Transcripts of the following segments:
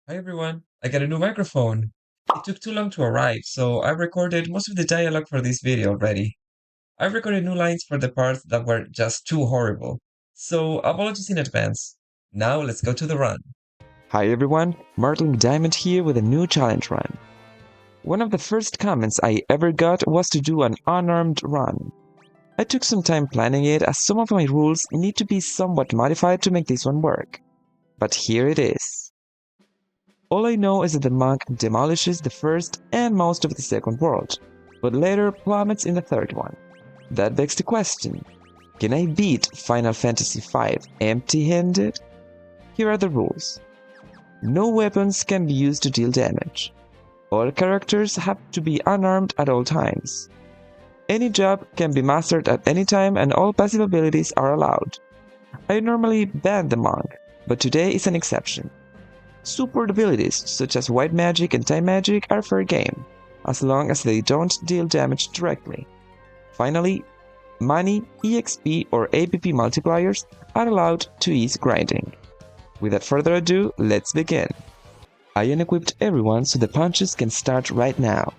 Hi everyone, I got a new microphone. It took too long to arrive, so I recorded most of the dialogue for this video already. I recorded new lines for the parts that were just too horrible. So apologies in advance. Now let's go to the run. Hi everyone, Martin Diamond here with a new challenge run. One of the first comments I ever got was to do an unarmed run. I took some time planning it as some of my rules need to be somewhat modified to make this one work. But here it is. All I know is that the monk demolishes the first and most of the second world, but later plummets in the third one. That begs the question, can I beat Final Fantasy V empty-handed? Here are the rules. No weapons can be used to deal damage. All characters have to be unarmed at all times. Any job can be mastered at any time and all passive abilities are allowed. I normally ban the monk, but today is an exception. Support abilities such as white magic and time magic are fair game, as long as they don't deal damage directly. Finally, money, EXP or APP multipliers are allowed to ease grinding. Without further ado, let's begin. I unequipped everyone so the punches can start right now.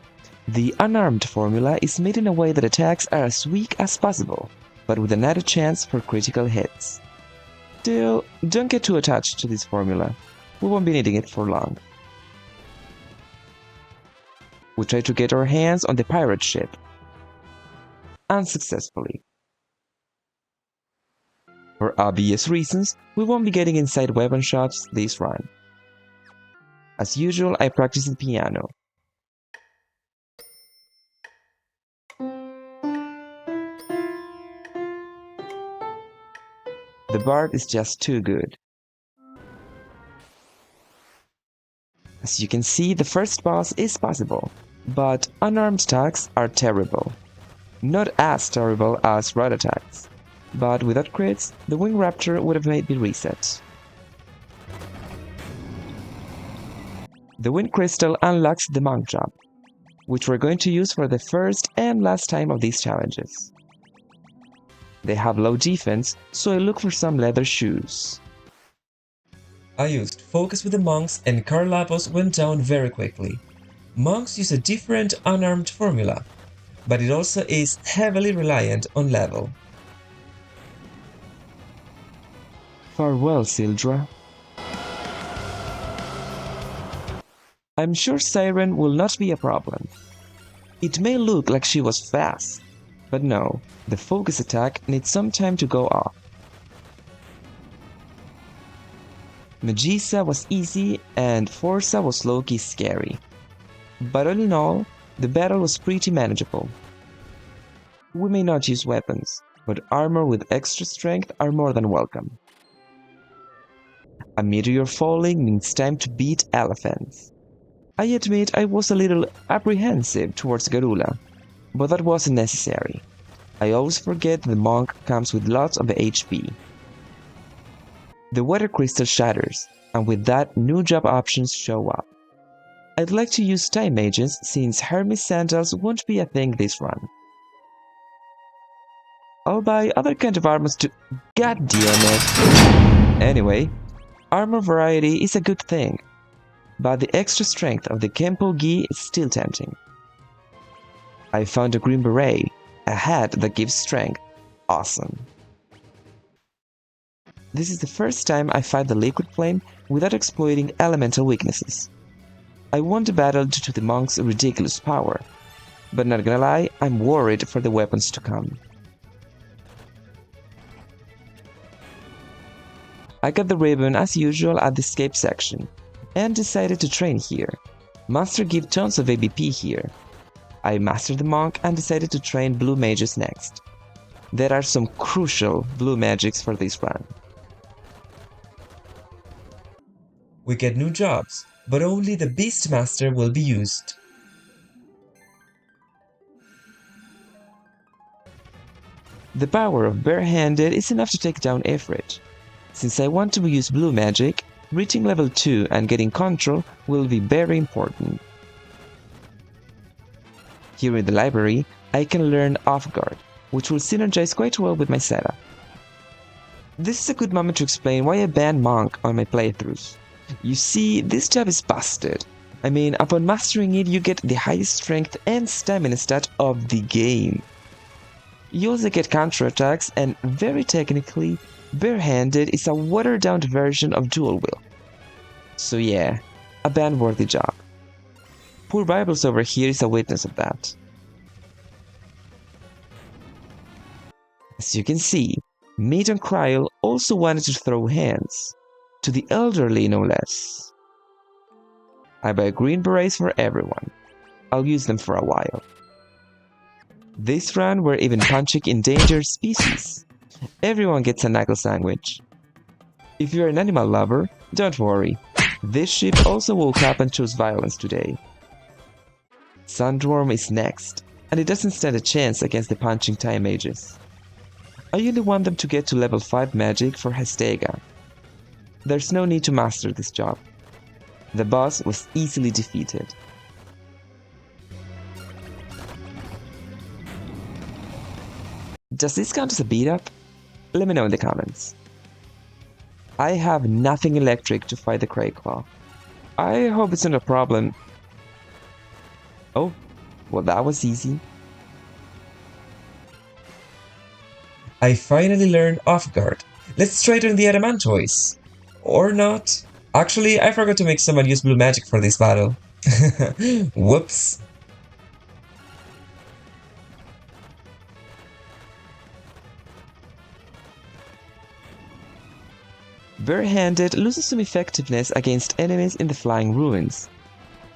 The unarmed formula is made in a way that attacks are as weak as possible, but with an added chance for critical hits. Still, don't get too attached to this formula. We won't be needing it for long. We try to get our hands on the pirate ship. Unsuccessfully. For obvious reasons, we won't be getting inside weapon shots this run. As usual, I practice the piano. The bard is just too good. As you can see, the first boss is possible, but unarmed attacks are terrible. Not as terrible as rod attacks, but without crits, the Wing Raptor would have made me reset. The Wind Crystal unlocks the Monk job, which we're going to use for the first and last time of these challenges. They have low defense, so I look for some leather shoes. I used Focus with the monks and Carlapos went down very quickly. Monks use a different unarmed formula, but it also is heavily reliant on level. Farewell, Sildra. I'm sure Siren will not be a problem. It may look like she was fast, but no, the focus attack needs some time to go off. Magisa was easy and Forza was low-key scary. But all in all, the battle was pretty manageable. We may not use weapons, but armor with extra strength are more than welcome. A meteor falling means time to beat elephants. I admit I was a little apprehensive towards Garula, but that wasn't necessary. I always forget the monk comes with lots of HP. The weather crystal shatters, and with that new job options show up. I'd like to use time mages since Hermes sandals won't be a thing this run. I'll buy other kind of armors to— God damn it! Anyway, armor variety is a good thing, but the extra strength of the Kempo Gi is still tempting. I found a green beret, a hat that gives strength. Awesome. This is the first time I fight the liquid flame without exploiting elemental weaknesses. I won the battle due to the monk's ridiculous power, but not gonna lie, I'm worried for the weapons to come. I got the ribbon as usual at the escape section, and decided to train here. Monster give tons of ABP here. I mastered the monk and decided to train blue mages next. There are some crucial blue magics for this run. We get new jobs, but only the Beastmaster will be used. The power of barehanded is enough to take down Ifrit. Since I want to use blue magic, reaching level 2 and getting control will be very important. Here in the library, I can learn Off Guard, which will synergize quite well with my setup. This is a good moment to explain why I banned Monk on my playthroughs. You see, this job is busted. I mean, upon mastering it, you get the highest strength and stamina stat of the game. You also get counterattacks, and very technically, barehanded is a watered-down version of dual wield. So yeah, a ban-worthy job. Poor Bibles over here is a witness of that. As you can see, Maiden Cryle also wanted to throw hands. To the elderly, no less. I buy green berets for everyone. I'll use them for a while. This run we're even punching endangered species. Everyone gets a knuckle sandwich. If you're an animal lover, don't worry. This ship also woke up and chose violence today. Sandworm is next, and it doesn't stand a chance against the punching time mages. I only want them to get to level 5 magic for Hestega. There's no need to master this job. The boss was easily defeated. Does this count as a beat up? Let me know in the comments. I have nothing electric to fight the Crayclaw. I hope it's not a problem. Oh, well that was easy. I finally learned off guard. Let's try it on the Adamantoise. Or not. Actually, I forgot to make someone use blue magic for this battle. Whoops. Barehanded loses some effectiveness against enemies in the Flying Ruins.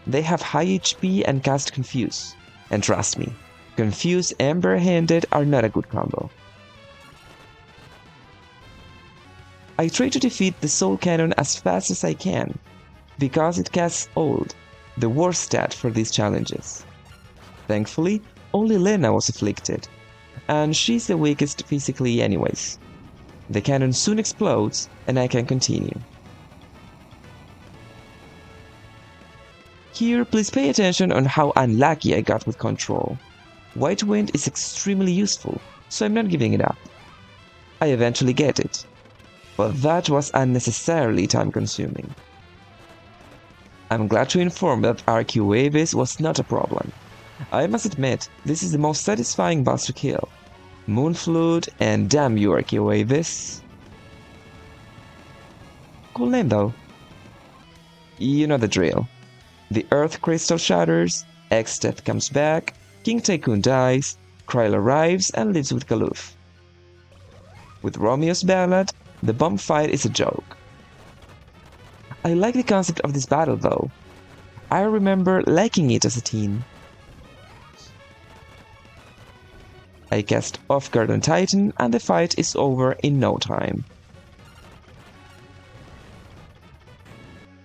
They have high HP and cast Confuse. And trust me, Confuse and Barehanded are not a good combo. I try to defeat the Soul Cannon as fast as I can, because it casts Old, the worst stat for these challenges. Thankfully, only Lena was afflicted, and she's the weakest physically anyways. The cannon soon explodes, and I can continue. Here, please pay attention on how unlucky I got with control. White Wind is extremely useful, so I'm not giving it up. I eventually get it. But that was unnecessarily time-consuming. I'm glad to inform that Arcuavis was not a problem. I must admit, this is the most satisfying boss to kill. Moonflute and damn you Arcuavis. Cool name though. You know the drill. The Earth Crystal shatters, X-Death comes back, King Tycoon dies, Kryl arrives and lives with Galuf. With Romeo's Ballad, the bomb fight is a joke. I like the concept of this battle though. I remember liking it as a teen. I cast Off Guard on Titan and the fight is over in no time.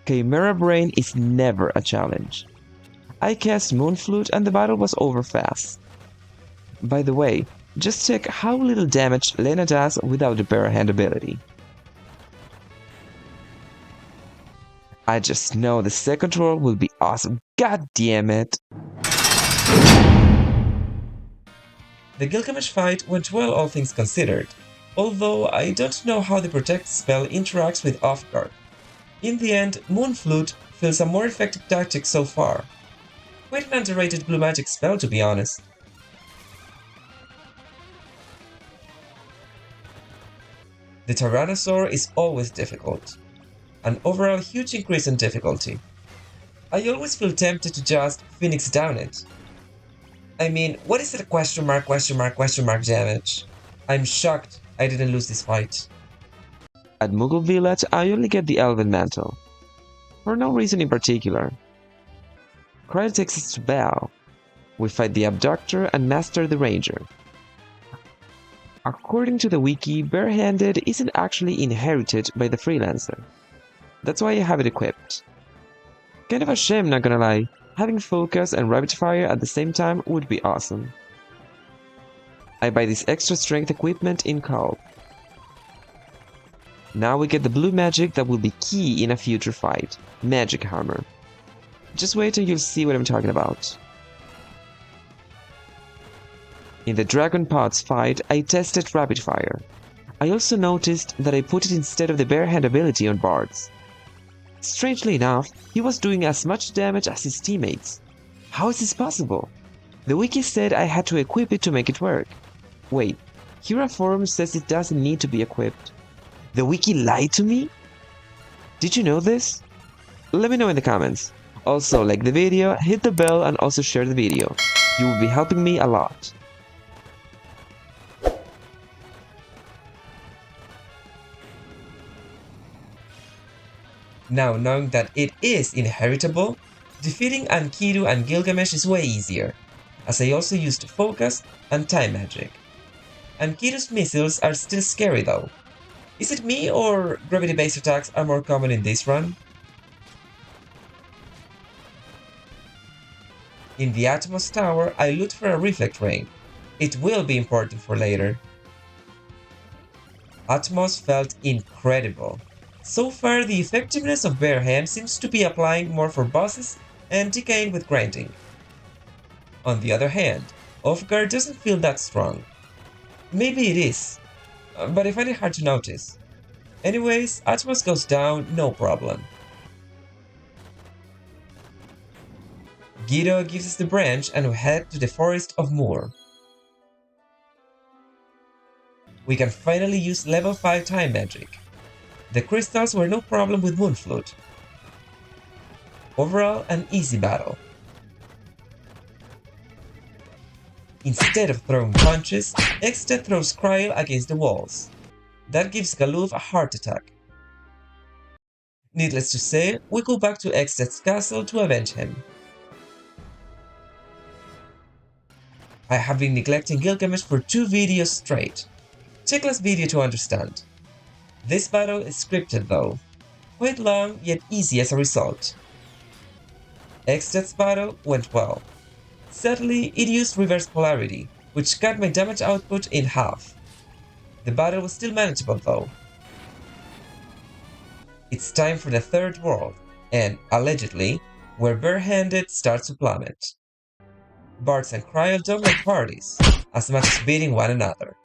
Chimera Brain is never a challenge. I cast Moonflute and the battle was over fast. By the way, just check how little damage Lena does without the barehand ability. I just know the second roll will be awesome. God damn it! The Gilgamesh fight went well all things considered, although I don't know how the Protect spell interacts with Off Guard. In the end, Moonflute feels a more effective tactic so far. Quite an underrated blue magic spell to be honest. The Tyrannosaur is always difficult. An overall huge increase in difficulty. I always feel tempted to just Phoenix down it. I mean, what is it question mark damage? I'm shocked I didn't lose this fight. At Moogle Village, I only get the Elven Mantle. For no reason in particular. Kryl takes us to Val. We fight the Abductor and master the Ranger. According to the wiki, Barehanded isn't actually inherited by the Freelancer. That's why I have it equipped. Kind of a shame, not gonna lie. Having Focus and Rapid Fire at the same time would be awesome. I buy this extra strength equipment in Call. Now we get the blue magic that will be key in a future fight. Magic Hammer. Just wait and you'll see what I'm talking about. In the Dragon Pods fight, I tested Rapid Fire. I also noticed that I put it instead of the Barehand ability on Bards. Strangely enough, he was doing as much damage as his teammates. How is this possible? The wiki said I had to equip it to make it work. Wait, Hero Forum says it doesn't need to be equipped. The wiki lied to me? Did you know this? Let me know in the comments. Also, like the video, hit the bell, and also share the video. You will be helping me a lot. Now, knowing that it is inheritable, defeating Enkidu and Gilgamesh is way easier, as I also used focus and time magic. Enkidu's missiles are still scary though. Is it me or gravity-based attacks are more common in this run? In the Atmos Tower, I loot for a reflect ring. It will be important for later. Atmos felt incredible. So far, the effectiveness of barehand seems to be applying more for bosses and decaying with grinding. On the other hand, off-guard doesn't feel that strong. Maybe it is, but I find it hard to notice. Anyways, Atmos goes down, no problem. Guido gives us the branch and we head to the Forest of Moor. We can finally use level 5 time magic. The crystals were no problem with Moonflute. Overall, an easy battle. Instead of throwing punches, Exted throws Cryle against the walls. That gives Galuf a heart attack. Needless to say, we go back to Exted's castle to avenge him. I have been neglecting Gilgamesh for 2 videos straight. Check last video to understand. This battle is scripted though. Quite long, yet easy as a result. Exted's battle went well. Sadly, it used reverse polarity, which cut my damage output in half. The battle was still manageable though. It's time for the third world, and, allegedly, where barehanded starts to plummet. Bards and Cryle don't like parties, as much as beating one another.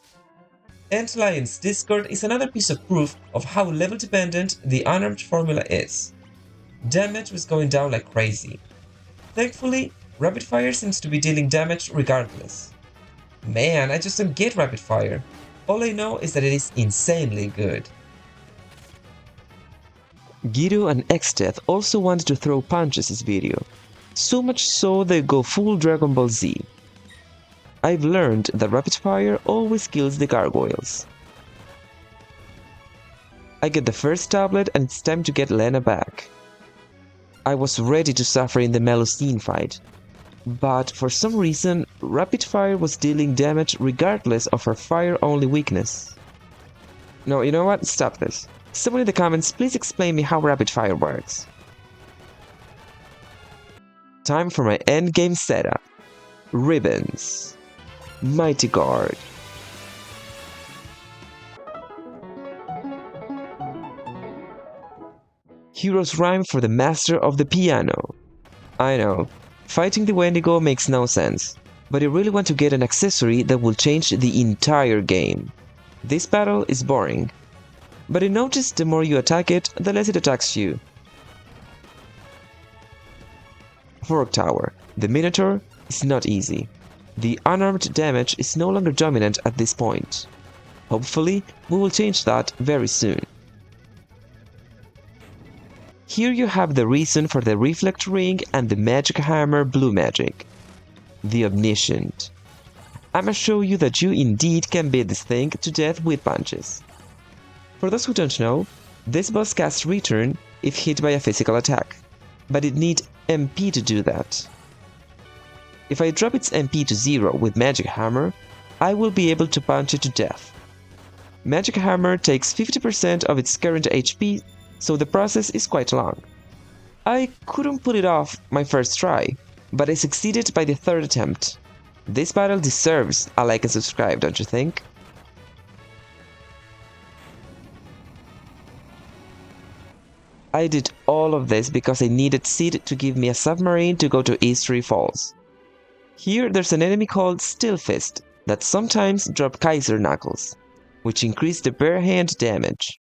Antlion's Discord is another piece of proof of how level dependent the unarmed formula is. Damage was going down like crazy. Thankfully, rapid fire seems to be dealing damage regardless. Man, I just don't get rapid fire. All I know is that it is insanely good. Guido and Exted also wanted to throw punches this video. So much so they go full Dragon Ball Z. I've learned that rapid fire always kills the gargoyles. I get the first tablet and it's time to get Lena back. I was ready to suffer in the Melusine fight, but for some reason rapid fire was dealing damage regardless of her fire-only weakness. No, you know what? Stop this. Someone in the comments please explain me how rapid fire works. Time for my endgame setup. Ribbons. Mighty Guard. Hero's Rhyme for the Master of the Piano. I know, fighting the Wendigo makes no sense, but I really want to get an accessory that will change the entire game. This battle is boring, but I noticed the more you attack it, the less it attacks you. Fork Tower. The Minotaur is not easy. The unarmed damage is no longer dominant at this point. Hopefully, we will change that very soon. Here you have the reason for the Reflect Ring and the Magic Hammer Blue Magic. The Omniscient. I'ma show you that you indeed can beat this thing to death with punches. For those who don't know, this boss casts Return if hit by a physical attack, but it needs MP to do that. If I drop its MP to 0 with Magic Hammer, I will be able to punch it to death. Magic Hammer takes 50% of its current HP, so the process is quite long. I couldn't pull it off my first try, but I succeeded by the third attempt. This battle deserves a like and subscribe, don't you think? I did all of this because I needed Sid to give me a submarine to go to Eastery Falls. Here there's an enemy called Stillfist that sometimes drop Kaiser Knuckles, which increase the barehand damage.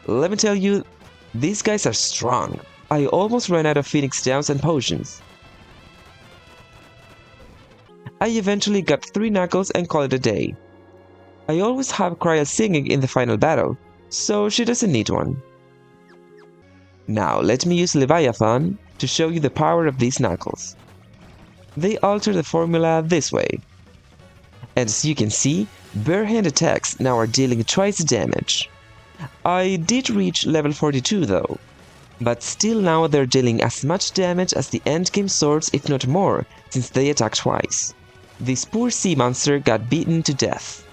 Let me tell you, these guys are strong. I almost ran out of Phoenix Downs and potions. I eventually got 3 knuckles and called it a day. I always have Cryo singing in the final battle, so she doesn't need one. Now let me use Leviathan to show you the power of these knuckles. They alter the formula this way. As you can see, barehand attacks now are dealing twice the damage. I did reach level 42 though, but still now they're dealing as much damage as the endgame swords, if not more, since they attack twice. This poor sea monster got beaten to death.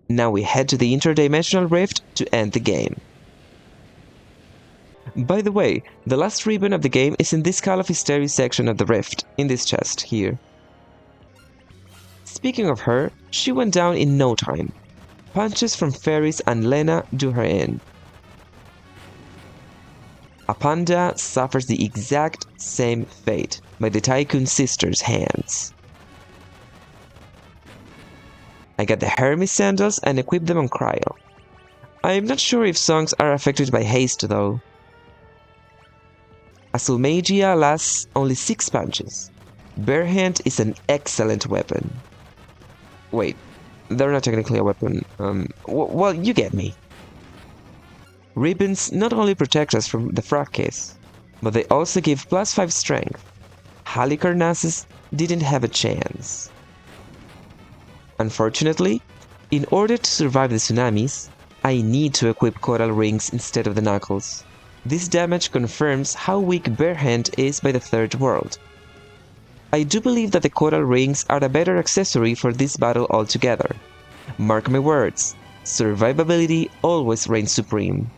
Now we head to the Interdimensional Rift to end the game. By the way, the last ribbon of the game is in this Call of Hysteria section of the Rift, in this chest here. Speaking of her, she went down in no time. Punches from Fairies and Lena do her in. Apanda suffers the exact same fate by the Tycoon sisters' hands. I got the Hermes sandals and equipped them on Cryo. I am not sure if songs are affected by haste though. Azulmagia lasts only 6 punches. Barehand is an excellent weapon. Wait, they're not technically a weapon. Well, you get me. Ribbons not only protect us from the frag case, but they also give +5 strength. Halicarnassus didn't have a chance. Unfortunately, in order to survive the tsunamis, I need to equip coral rings instead of the knuckles. This damage confirms how weak Barehand is by the third world. I do believe that the coral rings are a better accessory for this battle altogether. Mark my words, survivability always reigns supreme.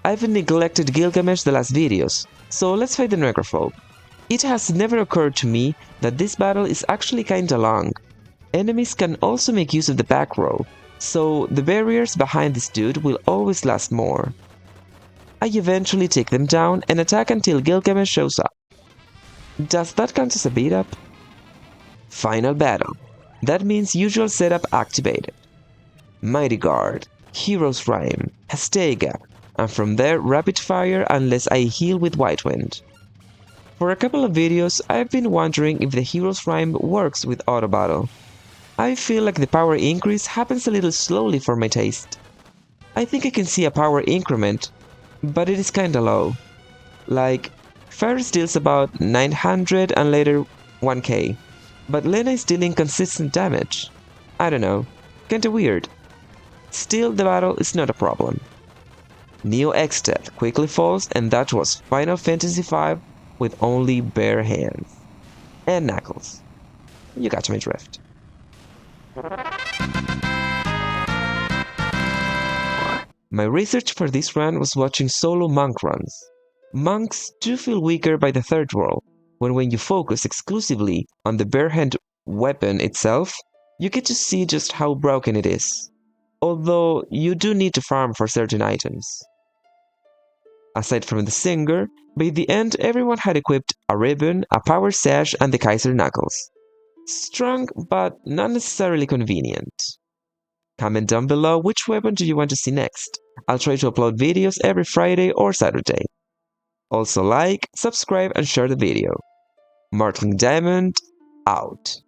I've neglected Gilgamesh the last videos, so let's fight the Necrophobe. It has never occurred to me that this battle is actually kinda long. Enemies can also make use of the back row, so the barriers behind this dude will always last more. I eventually take them down and attack until Gilgamesh shows up. Does that count as a beat up? Final battle. That means usual setup activated. Mighty Guard, Hero's Rhyme, Hastega, and from there rapid fire unless I heal with White Wind. For a couple of videos I've been wondering if the Hero's Rhyme works with auto battle. I feel like the power increase happens a little slowly for my taste. I think I can see a power increment, but it is kinda low. Like, Ferris deals about 900 and later 1k, but Lena is dealing consistent damage. I don't know, kinda weird. Still, the battle is not a problem. Neo Exdeath quickly falls, and that was Final Fantasy V with only bare hands. And knuckles. You got my drift. My research for this run was watching solo monk runs. Monks do feel weaker by the third world, when you focus exclusively on the barehand weapon itself, you get to see just how broken it is. Although you do need to farm for certain items. Aside from the singer, by the end everyone had equipped a ribbon, a power sash, and the Kaiser knuckles. Strong, but not necessarily convenient. Comment down below which weapon do you want to see next. I'll try to upload videos every Friday or Saturday. Also like, subscribe, and share the video. Martling Diamond, out.